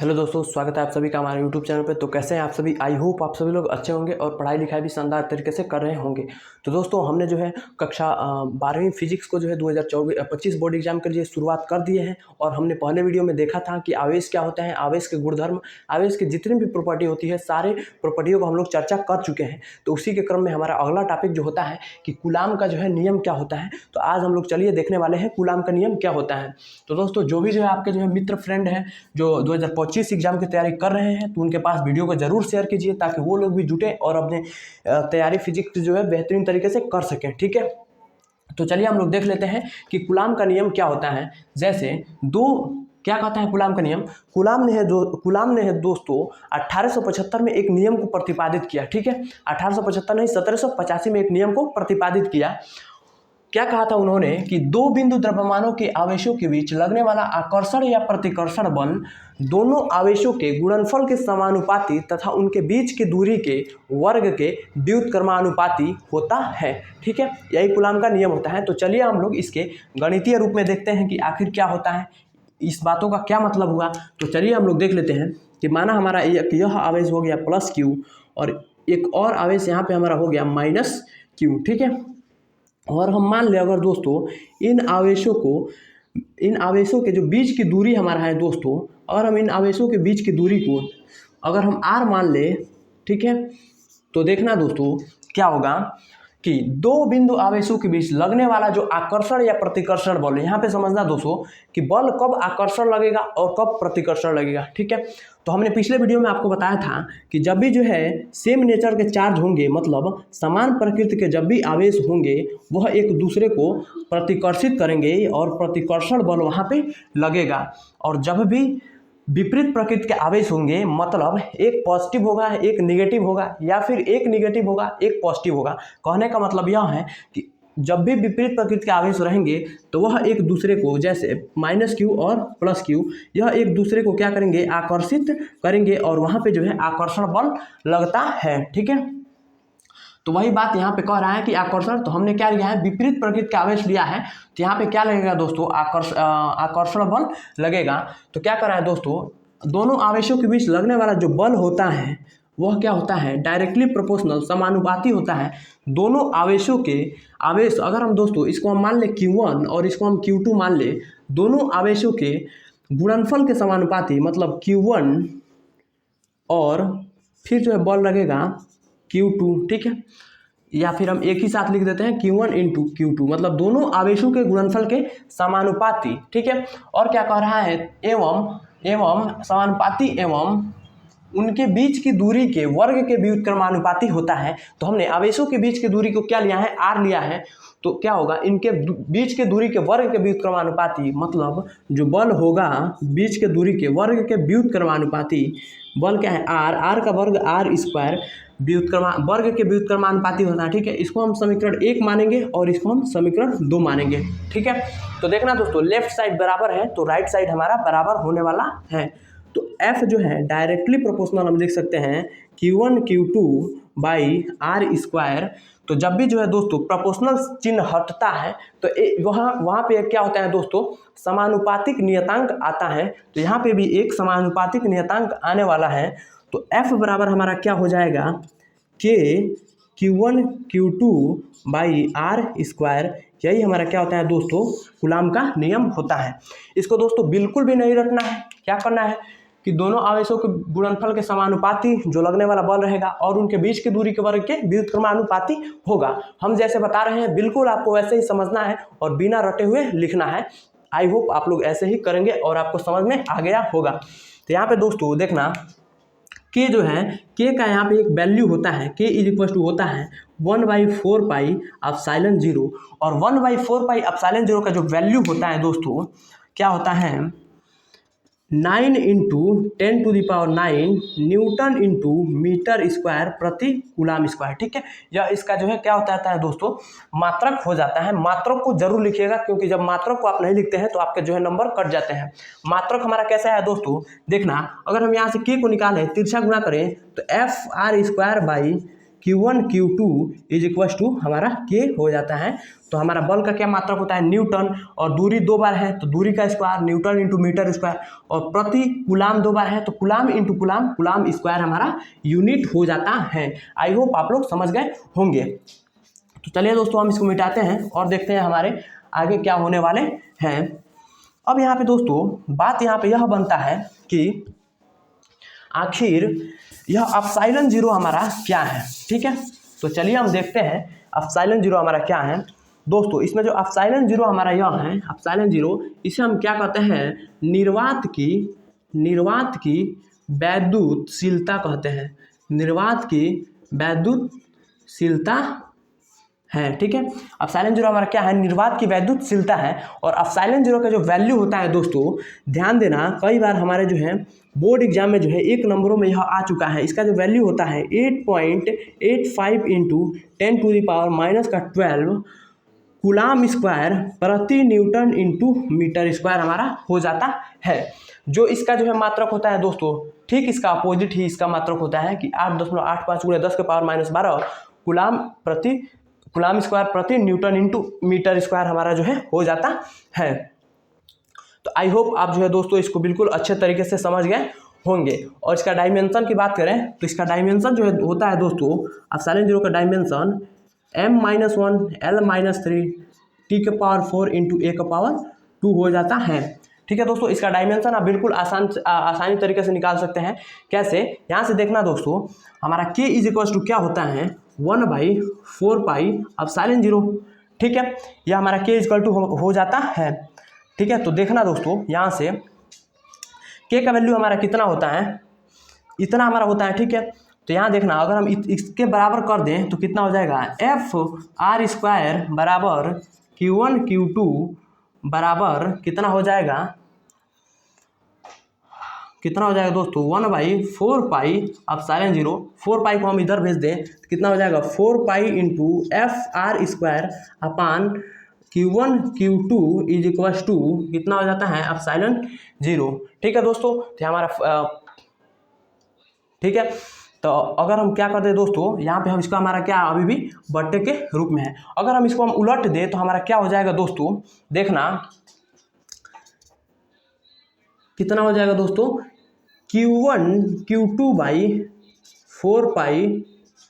Hello दोस्तों, स्वागत है आप सभी का हमारे यूट्यूब चैनल पे। तो कैसे हैं आप सभी? आई होप आप सभी लोग अच्छे होंगे और पढ़ाई लिखाई भी शानदार तरीके से कर रहे होंगे। तो दोस्तों हमने जो है कक्षा 12वीं फिजिक्स को जो है 2024-25 बोर्ड एग्जाम के लिए शुरुआत कर दिए हैं। और हमने पहले वीडियो में देखा था कि आवेश क्या होता है, आवेश के गुणधर्म, आवेश की जितनी भी प्रॉपर्टी होती है सारे प्रॉपर्टियों को हम लोग चर्चा कर चुके हैं। तो उसी के क्रम में हमारा अगला टॉपिक जो होता है कि कूलाम का जो है नियम क्या होता है। तो आज हम लोग चलिए देखने वाले हैं कूलाम का नियम क्या होता है। तो दोस्तों जो भी जो है आपके जो है मित्र फ्रेंड हैं जो 2025 एग्जाम की तैयारी कर रहे हैं तो उनके पास वीडियो को जरूर शेयर कीजिए ताकि वो लोग भी जुटे और अपने तैयारी फिजिक्स जो है बेहतरीन तरीके से कर सकें। ठीक है, तो चलिए हम लोग देख लेते हैं कि कूलाम का नियम क्या होता है। जैसे दो क्या कहता है कूलाम का नियम। कूलाम ने दोस्तों 1875 में एक नियम को प्रतिपादित किया। ठीक है, 1875 नहीं 1785 में एक नियम को प्रतिपादित किया। क्या कहा था उन्होंने कि दो बिंदु द्रव्यमानों के आवेशों के बीच लगने वाला आकर्षण या प्रतिकर्षण बल दोनों आवेशों के गुणनफल के समानुपाती तथा उनके बीच की दूरी के वर्ग के व्युत्क्रमानुपाती होता है। ठीक है, यही कूलाम का नियम होता है। तो चलिए हम लोग इसके गणितीय रूप में देखते हैं कि आखिर क्या होता है, इस बातों का क्या मतलब हुआ। तो चलिए हम लोग देख लेते हैं कि माना हमारा यह आवेश हो गया प्लस क्यू और एक और आवेश यहाँ पे हमारा हो गया माइनस क्यू। ठीक है, और हम मान लें अगर दोस्तों इन आवेशों के जो बीच की दूरी हमारा है दोस्तों, और हम इन आवेशों के बीच की दूरी को अगर हम r मान लें, ठीक है, तो देखना दोस्तों क्या होगा कि दो बिंदु आवेशों के बीच लगने वाला जो आकर्षण या प्रतिकर्षण बल है, यहाँ पे समझना दोस्तों कि बल कब आकर्षण लगेगा और कब प्रतिकर्षण लगेगा। ठीक है, तो हमने पिछले वीडियो में आपको बताया था कि जब भी जो है सेम नेचर के चार्ज होंगे, मतलब समान प्रकृति के जब भी आवेश होंगे वह एक दूसरे को प्रतिकर्षित करेंगे और प्रतिकर्षण बल वहाँ पे लगेगा। और जब भी विपरीत प्रकृति के आवेश होंगे, मतलब एक पॉजिटिव होगा एक निगेटिव होगा या फिर एक निगेटिव होगा एक पॉजिटिव होगा, कहने का मतलब यह है कि जब भी विपरीत प्रकृति के आवेश रहेंगे तो वह एक दूसरे को, जैसे माइनस क्यू और प्लस क्यू, यह एक दूसरे को क्या करेंगे, आकर्षित करेंगे और वहाँ पे जो है आकर्षण बल लगता है। ठीक है, तो वही बात यहाँ पे कह रहा है कि आकर्षण, तो हमने क्या लिया है, विपरीत प्रकृति का आवेश लिया है तो यहाँ पे क्या लगेगा दोस्तों, आकर्षण बल लगेगा। तो क्या कर रहा है दोस्तों, दोनों आवेशों के बीच लगने वाला जो बल होता है वह क्या होता है, डायरेक्टली प्रोपोर्शनल, समानुपाती होता है। दोनों आवेशों के आवेश, अगर हम दोस्तों इसको हम मान ले Q1 और इसको हम Q2 मान ले, दोनों आवेशों के गुणनफल के समानुपाती, मतलब Q1 और फिर जो है बल लगेगा Q2। ठीक है, या फिर हम एक ही साथ लिख देते हैं Q1 इंटू Q2, मतलब दोनों आवेशों के गुणनफल के समानुपाती। ठीक है, और क्या कह रहा है, एवं समानुपाती एवं उनके बीच की दूरी के वर्ग के व्युत्क्रमानुपाती होता है। तो हमने आवेशों के बीच की दूरी को क्या लिया है, r लिया है, तो क्या होगा, इनके बीच के दूरी के वर्ग के व्युत्क्रमानुपाती, मतलब जो बल होगा बीच के दूरी के वर्ग के व्युत्क्रमानुपाती, बल क्या है r का वर्ग r स्क्वायर वर्ग के व्युत्क्रमानुपाती होता है। ठीक है, इसको हम समीकरण 1 मानेंगे और इसको हम समीकरण 2 मानेंगे। ठीक है, तो देखना दोस्तों लेफ्ट साइड बराबर है तो राइट साइड हमारा बराबर होने वाला है। तो F जो है डायरेक्टली प्रोपोर्शनल हम लिख सकते हैं Q1 Q2 by r square. तो जब भी जो है दोस्तों प्रोपोर्शनल चिन्ह हटता है तो वहाँ पे क्या होता है दोस्तों, समानुपातिक नियतांक आता है। तो यहाँ पे भी एक समानुपातिक नियतांक आने वाला है। तो F बराबर हमारा क्या हो जाएगा, K Q1 Q2 by r square. यही हमारा क्या होता है दोस्तों, कूलाम का नियम होता है। इसको दोस्तों बिल्कुल भी नहीं रटना है, क्या करना है कि दोनों आवेशों के गुणनफल के समानुपाती जो लगने वाला बल रहेगा और उनके बीच की दूरी के वर्ग के व्युत्क्रमानुपाती होगा। हम जैसे बता रहे हैं बिल्कुल आपको वैसे ही समझना है और बिना रटे हुए लिखना है। आई होप आप लोग ऐसे ही करेंगे और आपको समझ में आ गया होगा। तो यहाँ पे दोस्तों देखना के जो है, के का यहाँ पे एक वैल्यू होता है, के इज इक्वल टू होता है 1/4 पाई एप्सिलॉन 0। और 1/4 पाई एप्सिलॉन 0 का जो वैल्यू होता है दोस्तों क्या होता है, 9 into 10⁹ newton into metre square प्रति कूलाम स्क्वायर। ठीक है, यह इसका जो है क्या होता है दोस्तों, मात्रक हो जाता है। मात्रक को जरूर लिखिएगा क्योंकि जब मात्रक को आप नहीं लिखते हैं तो आपके जो है नंबर कट जाते हैं। मात्रक हमारा कैसा है दोस्तों, देखना अगर हम यहाँ से के को निकालें, तिरछा गुणा करें तो F r square by Q1 Q2 is equal to हमारा K हो जाता है। तो हमारा बल का क्या मात्रक होता है, न्यूटन, और दूरी 2 बार है तो दूरी का square newton into metre square, और प्रति कुलाम 2 बार है तो coulomb into coulomb, coulomb square हमारा यूनिट हो जाता है। आई होप आप लोग समझ गए होंगे। तो चलिए दोस्तों हम इसको मिटाते हैं और देखते हैं हमारे आगे क्या होने वाले हैं। अब यहाँ पे दोस्तों बात यहाँ पे यह बनता है कि आखिर यह एप्सिलॉन जीरो हमारा क्या है, ठीक है। तो चलिए हम देखते हैं एप्सिलॉन जीरो हमारा क्या है। दोस्तों इसमें जो एप्सिलॉन जीरो हमारा यह है, एप्सिलॉन जीरो, इसे हम क्या कहते हैं, निर्वात की वैद्युतशीलता कहते हैं, निर्वात की वैद्युतशीलता है, ठीक है। एप्सिलॉन जीरो हमारा क्या है, निर्वात की वैद्युतशीलता है। और एप्सिलॉन जीरो का जो वैल्यू होता है दोस्तों, ध्यान देना, कई बार हमारे जो है बोर्ड एग्जाम में जो है 1 नंबरों में यह आ चुका है। इसका जो वैल्यू होता है 8.85 इंटू 10⁻⁻12 कुलाम स्क्वायर प्रति न्यूटन इंटू मीटर स्क्वायर हमारा हो जाता है। जो इसका जो है मात्रक होता है दोस्तों, ठीक इसका अपोजिट ही इसका मात्रक होता है कि 8.85 × 10⁻12 कुलाम स्क्वायर प्रति न्यूटन इंटू मीटर स्क्वायर हमारा जो है हो जाता है। तो आई होप आप जो है दोस्तों इसको बिल्कुल अच्छे तरीके से समझ गए होंगे। और इसका डायमेंशन की बात करें तो इसका डायमेंशन जो है होता है दोस्तों, एप्सिलॉन जीरो का dimension m-1 l-3 t⁴ into a⁴ हो जाता है, ठीक है दोस्तों। इसका डायमेंशन आप बिल्कुल आसानी तरीके से निकाल सकते हैं। कैसे, यहाँ से देखना दोस्तों, हमारा k इज इक्वल टू क्या होता है, 1/4 एप्सिलॉन जीरो, ठीक है। यह हमारा k इज इक्वल टू हो जाता है, ठीक है। तो देखना दोस्तों यहाँ से k का वैल्यू हमारा कितना होता है, इतना हमारा होता है, ठीक है। तो यहाँ देखना, अगर हम इसके बराबर कर दें तो कितना हो जाएगा, FR² बराबर Q1 Q2 बराबर कितना हो जाएगा, दोस्तों 1/4 एप्सिलॉन जीरो। 4 को हम इधर भेज दें तो कितना हो जाएगा, 4 into FR² upon Q1 Q2 is equal to कितना हो जाता है, एप्सिलॉन जीरो, ठीक है दोस्तों। तो हमारा ठीक है, तो अगर हम क्या करते हैं दोस्तों, यहाँ पे हम इसका हमारा क्या अभी भी बट्टे के रूप में है। अगर हम इसको हम उलट दें तो हमारा क्या हो जाएगा दोस्तों, देखना कितना हो जाएगा दोस्तों, Q1 Q2/4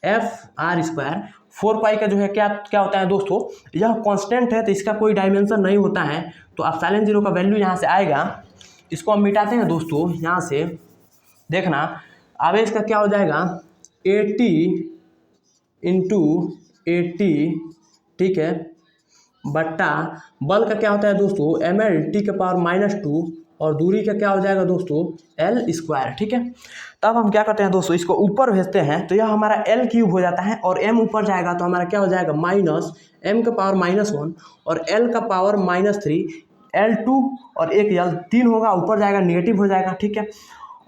FR²। 4 का जो है क्या होता है दोस्तों, यह कांस्टेंट है तो इसका कोई डायमेंशन नहीं होता है। तो एप्सिलॉन जीरो का वैल्यू यहाँ से आएगा, इसको हम मिटाते हैं दोस्तों। यहाँ से देखना आवेश का क्या हो जाएगा, 80 इंटू 80, ठीक है, बट्टा बल का क्या होता है दोस्तों, ml t⁻⁻2, और दूरी का क्या हो जाएगा दोस्तों, l², ठीक है। तब हम क्या करते हैं दोस्तों, इसको ऊपर भेजते हैं तो यह हमारा l³ हो जाता है, और m ऊपर जाएगा तो हमारा क्या हो जाएगा, -m⁻⁻1 और l⁻⁻3 l2 और एक l 3 होगा, ऊपर जाएगा नेगेटिव हो जाएगा, ठीक है।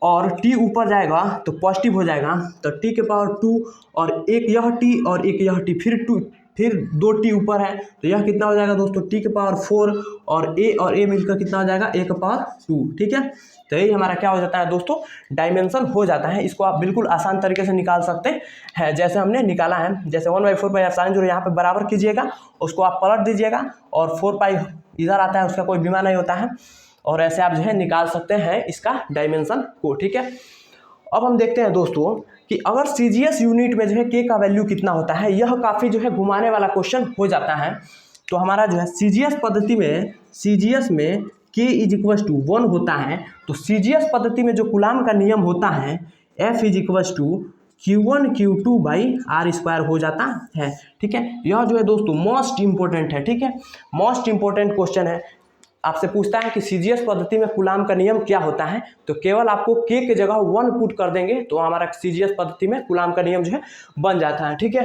और t ऊपर जाएगा तो पॉजिटिव हो जाएगा, तो t⁻2 और एक यह t और एक यह t, फिर 2 t ऊपर है तो यह कितना हो जाएगा दोस्तों, t⁴ और a मिलकर कितना हो जाएगा, a⁴2, ठीक है। तो यही हमारा क्या हो जाता है दोस्तों, डायमेंशन हो जाता है। इसको आप बिल्कुल आसान तरीके से निकाल सकते हैं जैसे हमने निकाला है। जैसे 1/4 एप्सिलॉन जीरो यहाँ पे बराबर कीजिएगा, उसको आप पलट दीजिएगा, और 4 इधर आता है, उसका कोई बीमा नहीं होता है, और ऐसे आप जो है निकाल सकते हैं इसका डायमेंशन को, ठीक है। अब हम देखते हैं दोस्तों कि अगर CGS यूनिट में जो है k का वैल्यू कितना होता है, यह काफ़ी जो है घुमाने वाला क्वेश्चन हो जाता है। तो हमारा जो है CGS पद्धति में k इज इक्वल टू 1 होता है। तो CGS पद्धति में जो कूलाम का नियम होता है, F is equal to Q1 Q2/R² हो जाता है, ठीक है। यह जो है दोस्तों मोस्ट इंपॉर्टेंट है, ठीक है, मोस्ट इंपॉर्टेंट क्वेश्चन है। आपसे पूछता है कि CGS पद्धति में कूलाम का नियम क्या होता है, तो केवल आपको k की जगह 1 पुट कर देंगे तो हमारा CGS पद्धति में कूलाम का नियम जो है बन जाता है, ठीक है।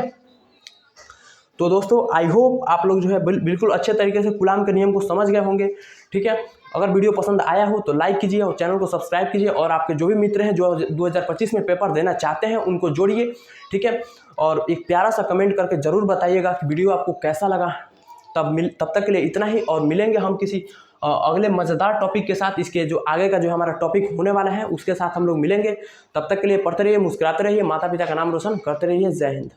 तो दोस्तों आई होप आप लोग जो है बिल्कुल अच्छे तरीके से कूलाम के नियम को समझ गए होंगे, ठीक है। अगर वीडियो पसंद आया हो तो लाइक कीजिए और चैनल को सब्सक्राइब कीजिए, और आपके जो भी मित्र हैं जो 2025 में पेपर देना चाहते हैं उनको जोड़िए, ठीक है। और एक प्यारा सा कमेंट करके ज़रूर बताइएगा कि वीडियो आपको कैसा लगा। तब तक के लिए इतना ही, और मिलेंगे हम किसी अगले मज़ेदार टॉपिक के साथ। इसके जो आगे का जो हमारा टॉपिक होने वाला है उसके साथ हम लोग मिलेंगे। तब तक के लिए पढ़ते रहिए, मुस्कुराते रहिए, माता पिता का नाम रोशन करते रहिए। जय हिंद।